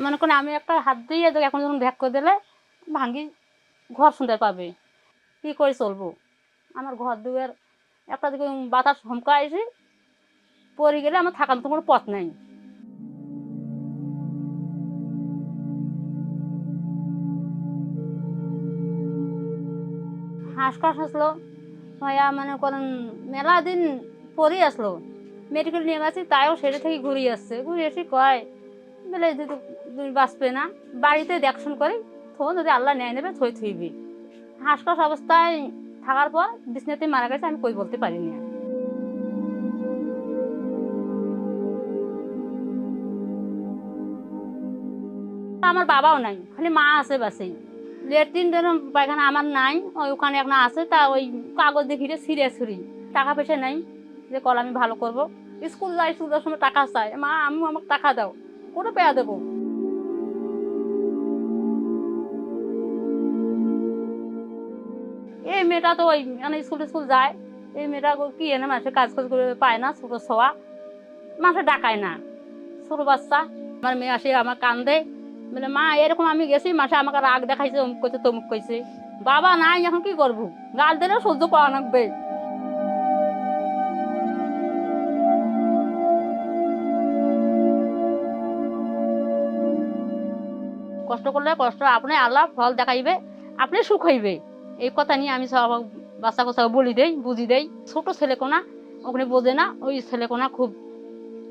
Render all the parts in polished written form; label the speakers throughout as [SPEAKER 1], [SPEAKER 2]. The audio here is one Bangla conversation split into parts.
[SPEAKER 1] মনে করেন আমি একটা হাত দিয়ে এখন যখন ভ্যাক করে দিলে ভাঙ্গি ঘর সুন্দর পাবে, কী করে চলবো? আমার ঘর দুয়ার একটা দিকে বাতাস ধমকা এসে পড়ে গেলে আমার থাকার তো কোনো পথ নেই। হাঁসকাশ আসলো ভাইয়া, মনে করেন মেলা দিন পরেই আসলো, মেডিকেল নিয়ে গেছি, তাইও সেটা থেকে ঘুরিয়ে আসছে, ঘুরিয়ে এসে কয় বলে যদি তুমি বাঁচবে না, বাড়িতে দেখশন করি থোন, যদি আল্লাহ নেয় নেবে থই থইবি। হাঁসকাশ অবস্থায় থাকার পর বিছনাতে মারা গেছে, আমি কই বলতে পারিনি। আমার বাবাও নাই, খালি মা আছে বাসেই। লেট্রিন পায়খানা আমার নাই, ওই ওখানে এখন আছে, তা ওই কাগজ দিয়ে ঘিরে ছিঁড়ে ছুরি। টাকা পয়সা নেই যে কল আমি ভালো করব। স্কুল যাই, স্কুলের সময় টাকা চাই, মা আমি আমাকে টাকা দাও, কোনো পেয়া দেবো। এই মেয়েটা তো ওই মানে স্কুল স্কুল যায়, এই মেয়েটা কি এনে মাসে কাজ কাজ করে পায় না, ছোটো ছোয়া মাসে ডাকায় না, ছোটো বাচ্চা। আমার মেয়ে আসে আমার কান্দে, বলে মা এরকম আমি গেছি, মাসে আমাকে রাগ দেখাইছে, অমুক কইছে তমুক কইছে। বাবা নাই, এখন কি করবো, গাল দিলেও সহ্য করা লাগবে। কষ্ট করলে কষ্ট আপনি আল্লাহ ফল দেখাইবে, আপনি সুখ হইবে, এই কথা নিয়ে আমি সব বাচ্চা কোচ্চা বলি দেই, বুঝি দেই। ছোট ছেলেকোনা ওখানে বোঝে না, ওই ছেলেকোনা খুব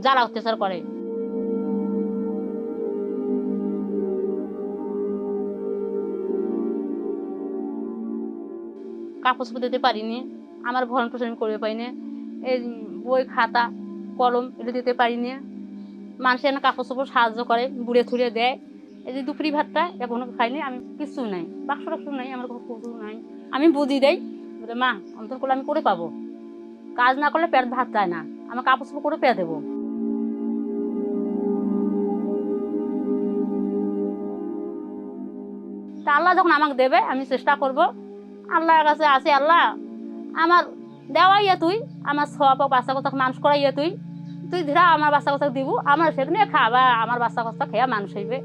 [SPEAKER 1] জ্বালা অত্যাচার করে। কাপড় চোপড় দিতে পারিনি, আমার ভরণ পোষণ আমি করতে পারিনি, এই বই খাতা কলম এটা দিতে পারিনি। মানুষের এনে কাপড় চোপড় সাহায্য করে, বুড়ে থুড়ে দেয়। এই যে দুপুরি ভাতটা এখনো খাইনি, আমি কিছু নাই, বাক্স টাক্স নাই, আমার কিছু নাই। আমি বুঝি দেই, বলে মা অন্তর করলে আমি করে পাবো, কাজ না করলে পেট ভাত চায় না, আমার কাপড় চোপড় করে পেয়ে দেবো। তা আল্লাহ যখন আমাকে দেবে আমি চেষ্টা করব। আল্লাহর কাছে আছে, আল্লাহ আমার দেওয়াইয়া তুই, আমার সব বাচ্চা কথা মানুষ করাইয়া তুই, তুই ধীরা আমার বাচ্চা কথা দিব, আমার সেখানে খাবা, আমার বাচ্চা কথা খেয়া মানুষ হইবে।